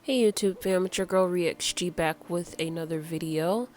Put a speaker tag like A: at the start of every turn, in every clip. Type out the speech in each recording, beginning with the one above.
A: Hey YouTube fam, it's your girl ReXG back with another video.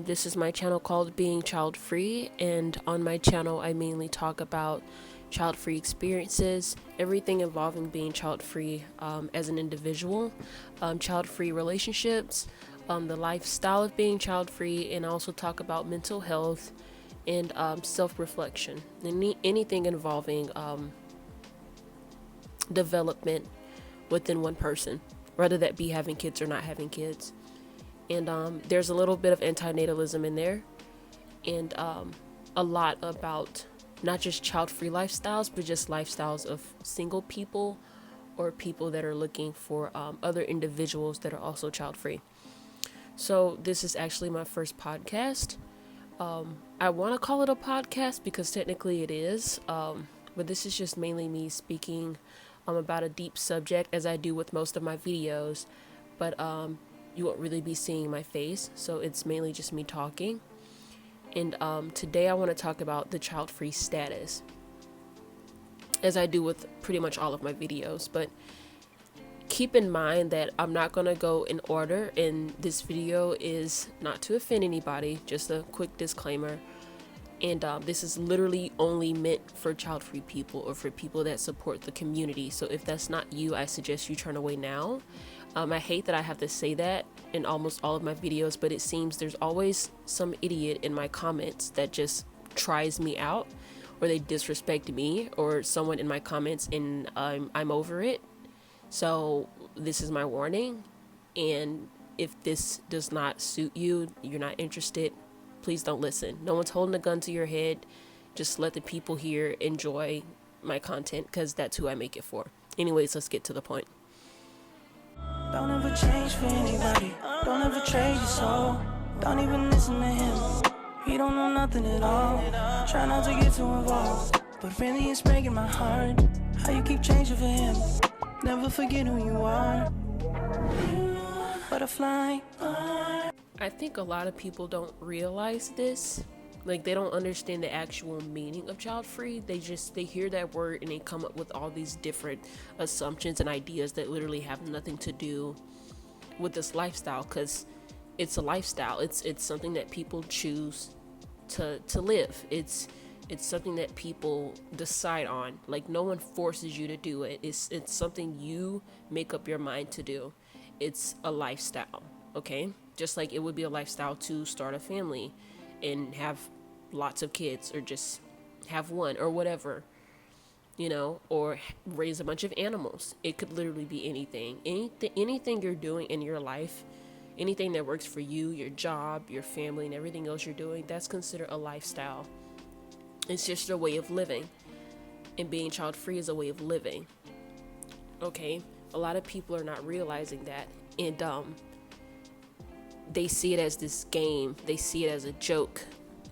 A: This is my channel called Being Child Free, and on my channel I mainly talk about child free experiences, everything involving being child free as an individual, child free relationships, the lifestyle of being child free, and I also talk about mental health and self-reflection, anything involving development within one person, whether that be having kids or not having kids. And there's a little bit of antinatalism in there, and a lot about not just child-free lifestyles, but just lifestyles of single people or people that are looking for other individuals that are also child-free. So this is actually my first podcast. I want to call it a podcast because technically it is, but this is just mainly me speaking about a deep subject, as I do with most of my videos, but you won't really be seeing my face, so it's mainly just me talking. And today I want to talk about the child-free status, as I do with pretty much all of my videos, but keep in mind that I'm not going to go in order, and this video is not to offend anybody, just a quick disclaimer. And this is literally only meant for child-free people or for people that support the community. So if that's not you, I suggest you turn away now. I hate that I have to say that in almost all of my videos, but it seems there's always some idiot in my comments that just tries me out, or they disrespect me, or someone in my comments, and I'm over it. So this is my warning. And if this does not suit you, you're not interested, please don't listen. No one's holding a gun to your head. Just let the people here enjoy my content, because that's who I make it for. Anyways, let's get to the point.
B: Don't ever change for anybody. Don't ever trade your soul. Don't even listen to him. He don't know nothing at all. Try not to get too involved, but really it's breaking my heart how you keep changing for him. Never forget who you are. Butterfly.
A: I think a lot of people don't realize this. Like, they don't understand the actual meaning of child free. They hear that word and they come up with all these different assumptions and ideas that literally have nothing to do with this lifestyle, because it's a lifestyle. It's something that people choose to live. It's something that people decide on. Like, no one forces you to do it. It's something you make up your mind to do. It's a lifestyle, okay? Just like it would be a lifestyle to start a family and have lots of kids, or just have one, or whatever, or raise a bunch of animals. It could literally be anything. Anything you're doing in your life, anything that works for you, your job, your family, and everything else you're doing, that's considered a lifestyle. It's just a way of living, and being child free is a way of living. Okay, a lot of people are not realizing that, and they see it as this game. They see it as a joke,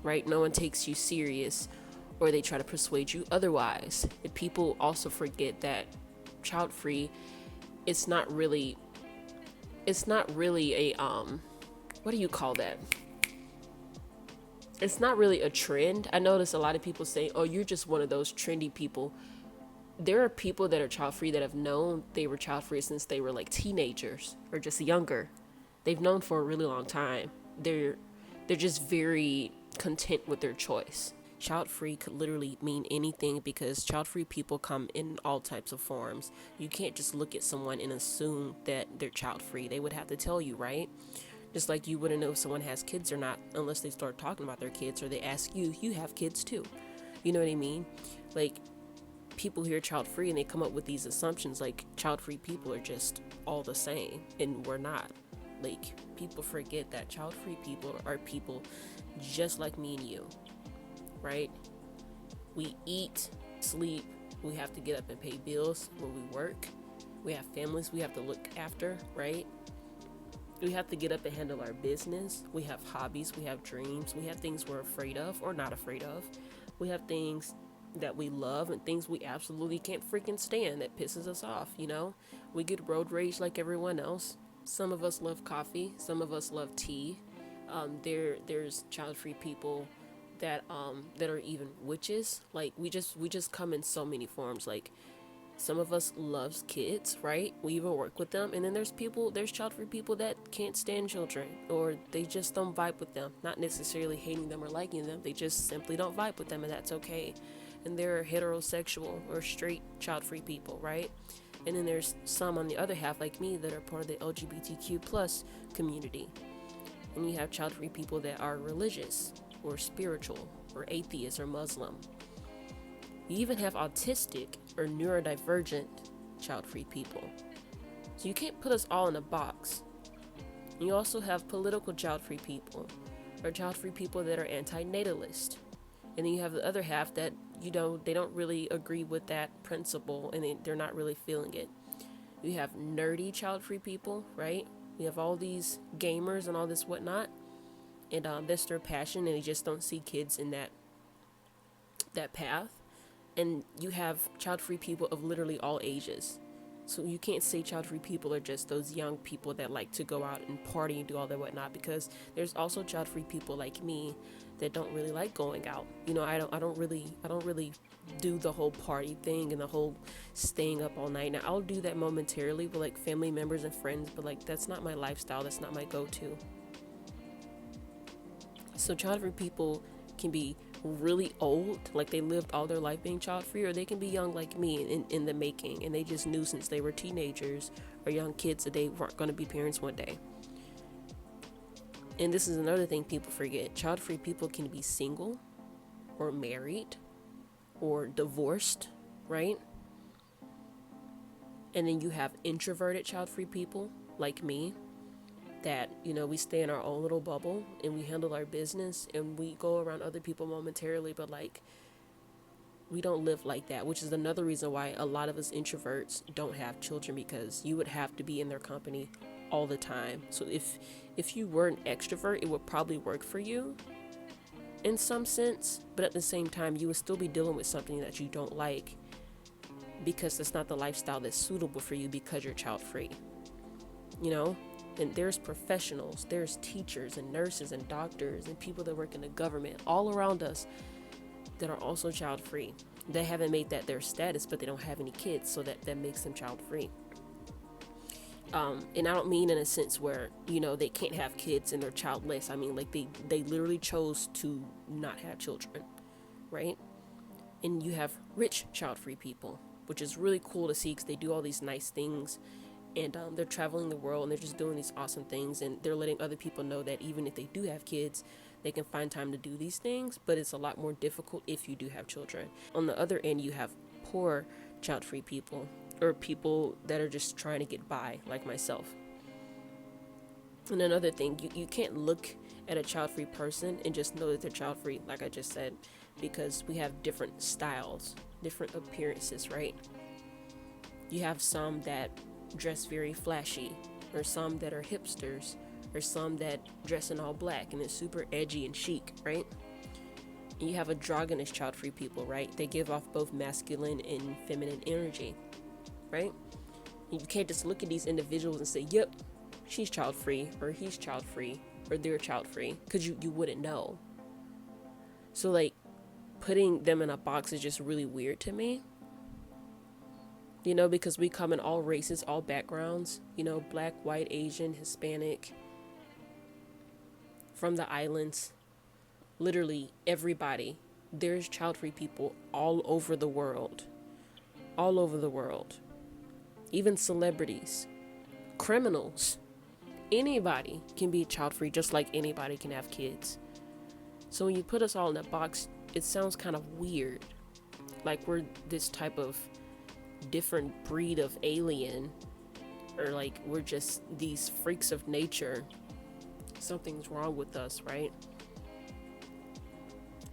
A: right? No one takes you serious, or they try to persuade you otherwise. And people also forget that child free, it's not really a what do you call that? It's not really a trend. I notice a lot of people say, "Oh, you're just one of those trendy people." There are people that are child free that have known they were child free since they were like teenagers or just younger. They've known for a really long time. They're just very content with their choice. Child free could literally mean anything, because child free people come in all types of forms. You can't just look at someone and assume that they're child free. They would have to tell you, right? Just like you wouldn't know if someone has kids or not unless they start talking about their kids, or they ask you, "You have kids too?" You know what I mean? Like, people hear child free and they come up with these assumptions like child free people are just all the same, and we're not. Like, people forget that child free people are people just like me and you, right? We eat, sleep, we have to get up and pay bills where we work. We have families we have to look after, right? We have to get up and handle our business. We have hobbies, we have dreams, we have things we're afraid of or not afraid of. We have things that we love and things we absolutely can't freaking stand that pisses us off, We get road rage like everyone else. Some of us love coffee, some of us love tea. There's child-free people that are even witches. Like, we just come in so many forms. Like, Some of us loves kids, right? We even work with them. And then there's child-free people that can't stand children, or they just don't vibe with them. Not necessarily hating them or liking them, they just simply don't vibe with them, and that's okay. And there are heterosexual or straight child-free people, right? And then there's some on the other half, like me, that are part of the LGBTQ plus community. And you have child-free people that are religious or spiritual or atheist or Muslim. You even have autistic or neurodivergent child-free people. So you can't put us all in a box. You also have political child-free people, or child-free people that are anti-natalist. And then you have the other half that, they don't really agree with that principle, and they're not really feeling it. You have nerdy child-free people, right? You have all these gamers and all this whatnot, and that's their passion, and they just don't see kids in that path. And you have child-free people of literally all ages. So you can't say child-free people are just those young people that like to go out and party and do all that whatnot, because there's also child-free people like me that don't really like going out. I don't really do the whole party thing and the whole staying up all night. Now I'll do that momentarily with like family members and friends, but like that's not my lifestyle. That's not my go-to. So child-free people can be really old, like they lived all their life being child-free, or they can be young like me in the making, and they just knew since they were teenagers or young kids that they weren't going to be parents one day. And this is another thing people forget. Child-free people can be single or married or divorced, right? And then you have introverted child-free people like me that, we stay in our own little bubble and we handle our business and we go around other people momentarily, but like we don't live like that, which is another reason why a lot of us introverts don't have children, because you would have to be in their company all the time. So if you were an extrovert, it would probably work for you in some sense, but at the same time you would still be dealing with something that you don't like, because it's not the lifestyle that's suitable for you because you're child-free, And there's professionals, there's teachers and nurses and doctors and people that work in the government all around us that are also child-free. They haven't made that their status, but they don't have any kids, so that makes them child-free. And I don't mean in a sense where, they can't have kids and they're childless. I mean, like they literally chose to not have children, right? And you have rich child-free people, which is really cool to see, because they do all these nice things. And they're traveling the world and they're just doing these awesome things, and they're letting other people know that even if they do have kids, they can find time to do these things, but it's a lot more difficult if you do have children. On the other end, you have poor child-free people, or people that are just trying to get by, like myself. And another thing, you can't look at a child-free person and just know that they're child-free, like I just said, because we have different styles, different appearances, right? You have some that dress very flashy, or some that are hipsters, or some that dress in all black and it's super edgy and chic, right? And you have androgynous child-free people, right? They give off both masculine and feminine energy, right? And you can't just look at these individuals and say, yep, she's child-free, or he's child-free, or they're child-free, because you wouldn't know. So like putting them in a box is just really weird to me. Because we come in all races, all backgrounds, black, white, Asian, Hispanic, from the islands, literally everybody. There's child-free people all over the world, even celebrities, criminals, anybody can be child-free, just like anybody can have kids. So when you put us all in a box, it sounds kind of weird, like we're this type of different breed of alien, or like we're just these freaks of nature. Something's wrong with us, right?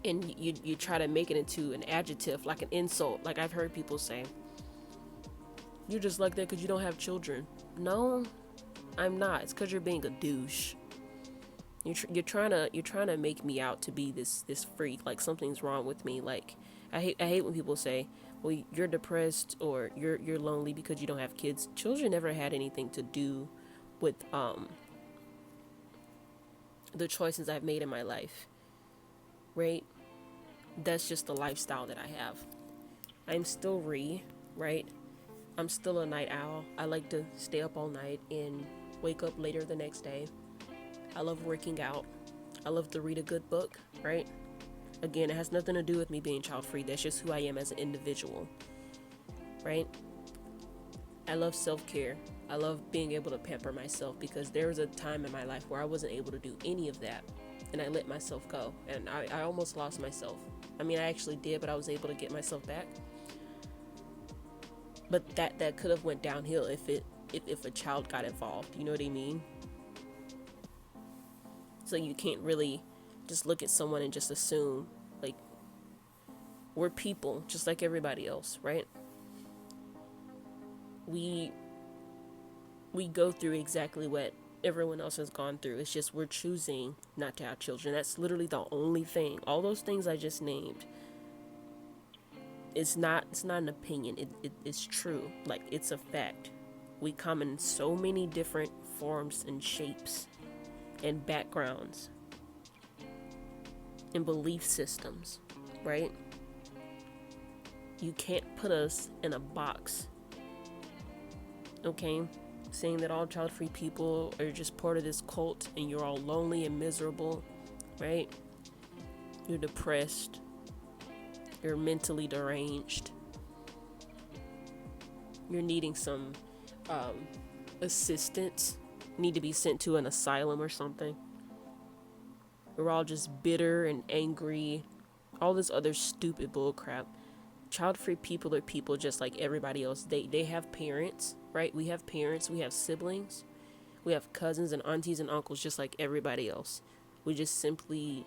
A: And you try to make it into an adjective, like an insult, like I've heard people say, you're just like that because you don't have children. No, I'm not. It's because you're being a douche. You're trying to make me out to be this freak, like something's wrong with me. Like I hate when people say, well, you're depressed or you're lonely because you don't have kids. Children never had anything to do with the choices I've made in my life, right? That's just the lifestyle that I have. I'm still right? I'm still a night owl. I like to stay up all night and wake up later the next day. I love working out. I love to read a good book, right? Again, it has nothing to do with me being child free. That's just who I am as an individual, right? I love self-care. I love being able to pamper myself, because there was a time in my life where I wasn't able to do any of that, and I let myself go, and I almost lost myself. I mean, I actually did, but I was able to get myself back. But that could have went downhill if a child got involved. You know what I mean? So you can't really just look at someone and just assume, like, we're people just like everybody else, right? We go through exactly what everyone else has gone through. It's just we're choosing not to have children. That's literally the only thing. All those things I just named, it's not an opinion. It's true. Like, it's a fact. We come in so many different forms and shapes and backgrounds and belief systems, right? You can't put us in a box, okay? Saying that all child-free people are just part of this cult and you're all lonely and miserable, right? You're depressed. You're mentally deranged. You're needing some assistance. You need to be sent to an asylum or something. We're all just bitter and angry. All this other stupid bull crap. Child-free people are people just like everybody else. They have parents, right? We have parents, we have siblings, we have cousins and aunties and uncles just like everybody else. We just simply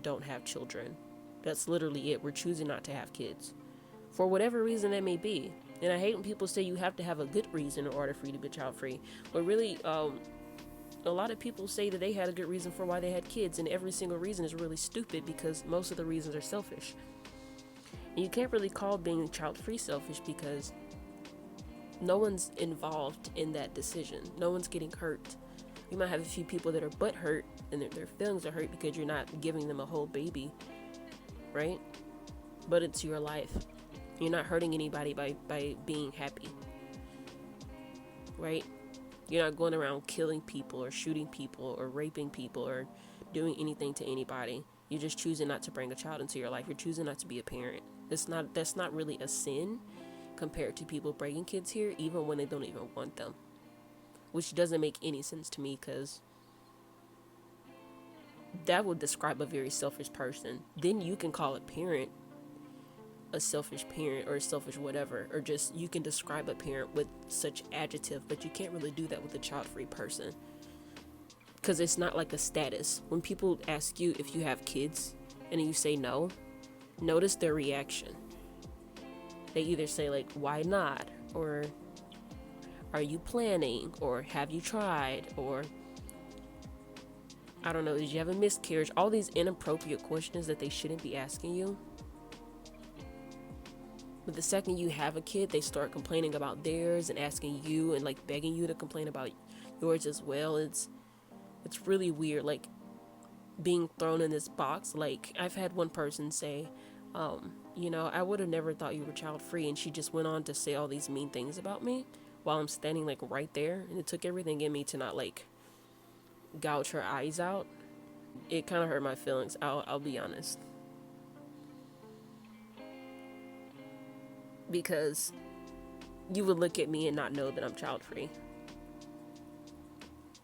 A: don't have children. That's literally it. We're choosing not to have kids. For whatever reason that may be. And I hate when people say you have to have a good reason in order for you to be child-free. But really, a lot of people say that they had a good reason for why they had kids, and every single reason is really stupid because most of the reasons are selfish. And you can't really call being child-free selfish because no one's involved in that decision. No one's getting hurt. You might have a few people that are butt hurt and their feelings are hurt because you're not giving them a whole baby, right? But it's your life. You're not hurting anybody by being happy, right? You're not going around killing people or shooting people or raping people or doing anything to anybody. You're just choosing not to bring a child into your life. You're choosing not to be a parent. That's not really a sin compared to people bringing kids here, even when they don't even want them. Which doesn't make any sense to me, because that would describe a very selfish person. Then you can call a parent a selfish parent or a selfish whatever, or just you can describe a parent with such adjective, but you can't really do that with a child-free person, because it's not like a status. When people ask you if you have kids and you say no, notice their reaction. They either say like, why not, or are you planning, or have you tried, or I don't know, did you have a miscarriage? All these inappropriate questions that they shouldn't be asking you. But the second you have a kid, they start complaining about theirs and asking you and like begging you to complain about yours as well. It's really weird, like being thrown in this box. Like, I've had one person say, I would have never thought you were child free, and she just went on to say all these mean things about me while I'm standing like right there, and it took everything in me to not like gouge her eyes out. It kind of hurt my feelings. I'll be honest. Because you would look at me and not know that I'm child free.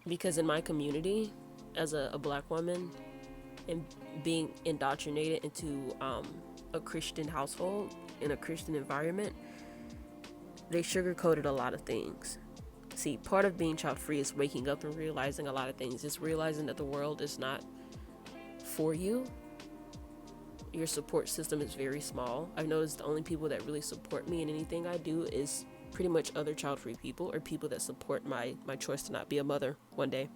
A: Because in my community, as a black woman, and being indoctrinated into a Christian household, in a Christian environment, they sugarcoated a lot of things. See, part of being child free is waking up and realizing a lot of things. It's realizing that the world is not for you. Your support system is very small. I've noticed the only people that really support me in anything I do is pretty much other child-free people, or people that support my choice to not be a mother one day.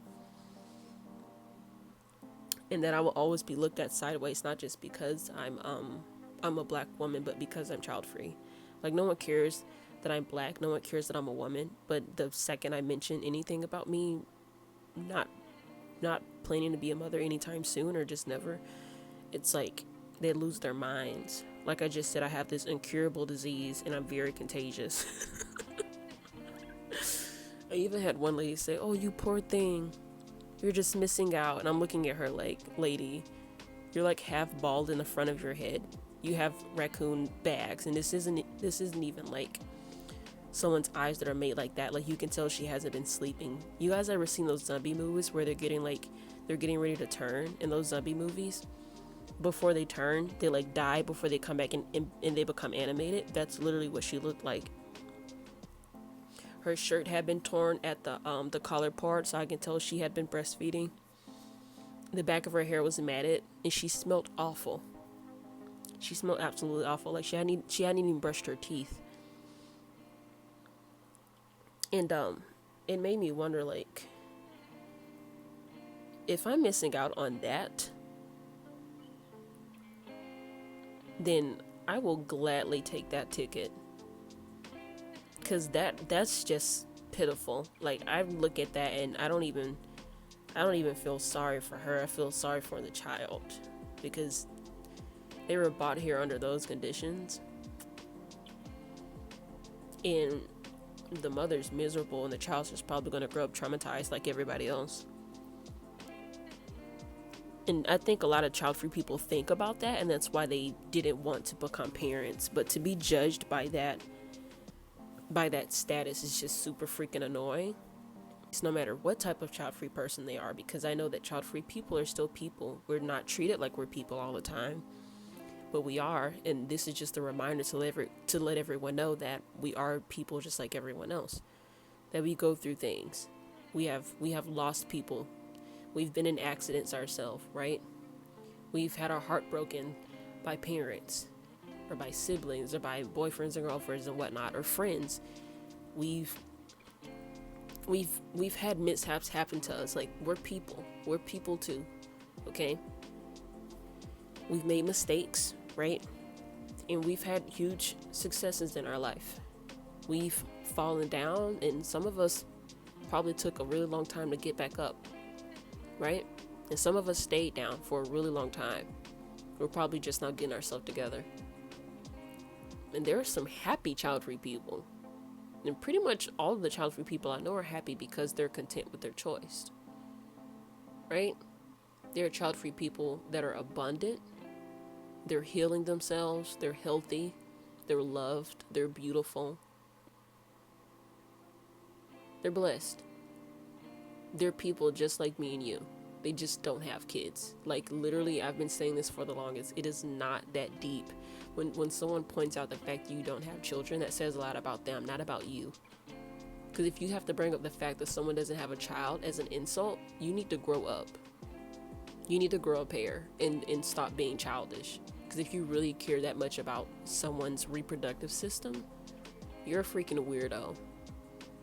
A: And that I will always be looked at sideways, not just because I'm a black woman, but because I'm child-free. Like, no one cares that I'm black, no one cares that I'm a woman, but the second I mention anything about me not planning to be a mother anytime soon, or just never, it's like they lose their minds, Like I just said, I have this incurable disease and I'm very contagious. I even had one lady say, "Oh, you poor thing, you're just missing out." And I'm looking at her like, "Lady, you're like half bald in the front of your head. You have raccoon bags, and this isn't even like someone's eyes that are made like that. Like, you can tell she hasn't been sleeping." You guys ever seen those zombie movies where they're getting ready to turn in those zombie movies? Before they turn, they like die before they come back and they become animated. That's literally what she looked like. Her shirt had been torn at the collar part, so I can tell she had been breastfeeding. The back of her hair was matted, and she smelled awful. She smelled absolutely awful. Like she hadn't even brushed her teeth. And it made me wonder, like, if I'm missing out on that, then I will gladly take that ticket. Cause that's just pitiful. Like, I look at that and I don't even feel sorry for her. I feel sorry for the child, because they were brought here under those conditions, and the mother's miserable, and the child's just probably going to grow up traumatized like everybody else. And I think a lot of child-free people think about that, and that's why they didn't want to become parents. But to be judged by that status is just super freaking annoying. It's no matter what type of child-free person they are, because I know that child-free people are still people. We're not treated like we're people all the time, but we are. And this is just a reminder to let everyone know that we are people just like everyone else, that we go through things. We have lost people. We've been in accidents ourselves, right? We've had our heart broken by parents, or by siblings, or by boyfriends and girlfriends and whatnot, or friends. We've had mishaps happen to us. Like, we're people too, okay? We've made mistakes, right? And we've had huge successes in our life. We've fallen down, and some of us probably took a really long time to get back up, right? And some of us stayed down for a really long time. We're probably just not getting ourselves together. And there are some happy child-free people. And pretty much all of the child-free people I know are happy because they're content with their choice, right? There are child-free people that are abundant. They're healing themselves. They're healthy. They're loved. They're beautiful. They're blessed. They're people just like me and you. They just don't have kids. Like, literally, I've been saying this for the longest. It is not that deep. When someone points out the fact that you don't have children, that says a lot about them, not about you. Because if you have to bring up the fact that someone doesn't have a child as an insult, you need to grow up. You need to grow up here and stop being childish. Because if you really care that much about someone's reproductive system, you're a freaking weirdo.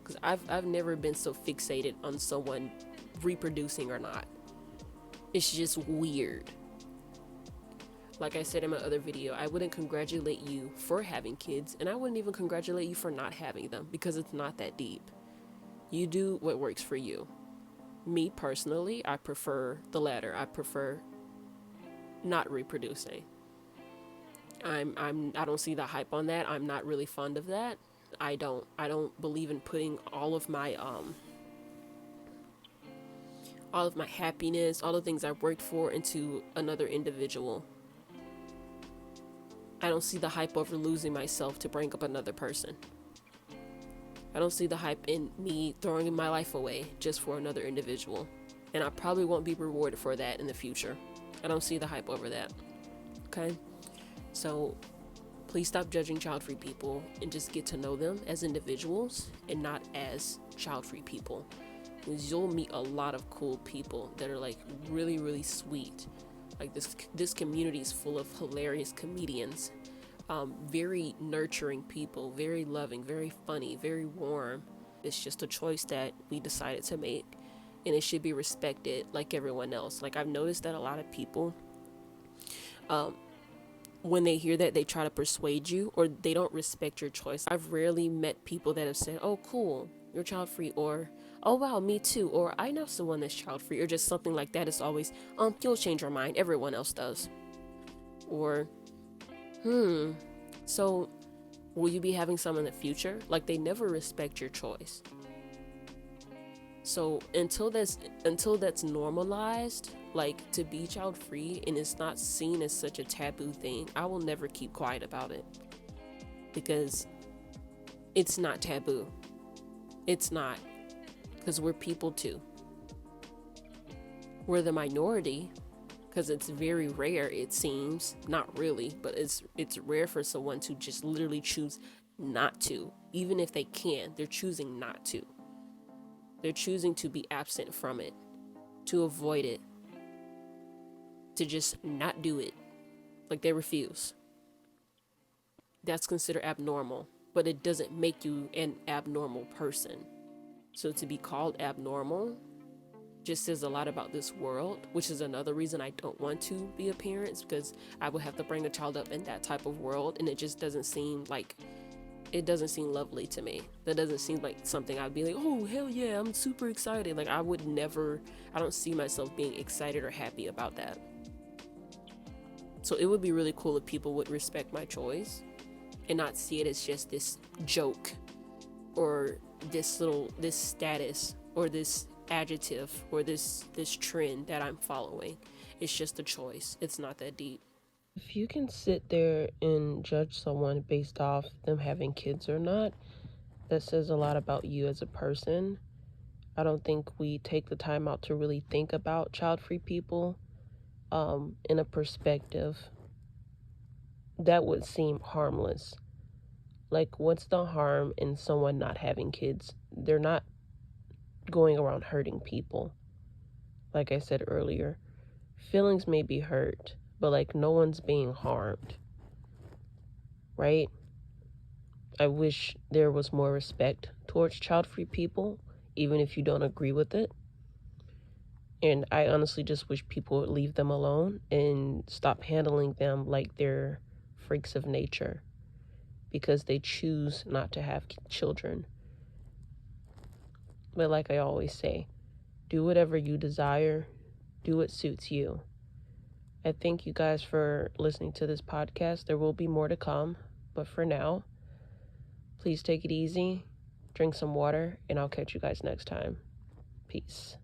A: Because I've never been so fixated on someone reproducing or not. It's just weird. Like I said in my other video, I wouldn't congratulate you for having kids, and I wouldn't even congratulate you for not having them, because it's not that deep. You do what works for you. Me personally, I prefer the latter. I prefer not reproducing. I don't see the hype on that. I'm not really fond of that. I don't believe in putting all of my happiness, all the things I worked for, into another individual. I don't see the hype over losing myself to bring up another person. I don't see the hype in me throwing my life away just for another individual. And I probably won't be rewarded for that in the future. I don't see the hype over that. Okay? So please stop judging child-free people and just get to know them as individuals and not as child-free people. Because you'll meet a lot of cool people that are like really, really sweet. Like, this community is full of hilarious comedians, very nurturing people, very loving, very funny, very warm. It's just a choice that we decided to make, and it should be respected like everyone else. Like, I've noticed that a lot of people, when they hear that, they try to persuade you, or they don't respect your choice. I've rarely met people that have said, "Oh, cool, you're child free," or "Oh wow, me too," or "I know someone that's child free," or just something like that. It's always, "You'll change your mind, everyone else does," or So, will you be having some in the future? Like, they never respect your choice. So until that's normalized, like to be child free, and it's not seen as such a taboo thing, I will never keep quiet about it, because it's not taboo. It's not, because we're people too. We're the minority, because it's very rare, it seems. Not really, but it's rare for someone to just literally choose not to. Even if they can, they're choosing not to. They're choosing to be absent from it, to avoid it, to just not do it. Like, they refuse. That's considered abnormal, but it doesn't make you an abnormal person. So to be called abnormal just says a lot about this world, which is another reason I don't want to be a parent, because I would have to bring a child up in that type of world, and it just doesn't seem lovely to me. That doesn't seem like something I'd be like, oh hell yeah, I'm super excited. Like, I don't see myself being excited or happy about that. So it would be really cool if people would respect my choice and not see it as just this joke or this status or this adjective or this trend that I'm following. It's just a choice. It's not that deep. If you can sit there and judge someone based off them having kids or not, that says a lot about you as a person. I don't think we take the time out to really think about child-free people in a perspective that would seem harmless. Like, what's the harm in someone not having kids? They're not going around hurting people. Like I said earlier, feelings may be hurt, but like, no one's being harmed, right? I wish there was more respect towards child-free people, even if you don't agree with it. And I honestly just wish people would leave them alone and stop handling them like they're freaks of nature because they choose not to have children. But like I always say, do whatever you desire, do what suits you. I thank you guys for listening to this podcast. There will be more to come, but for now, please take it easy, drink some water, and I'll catch you guys next time. Peace.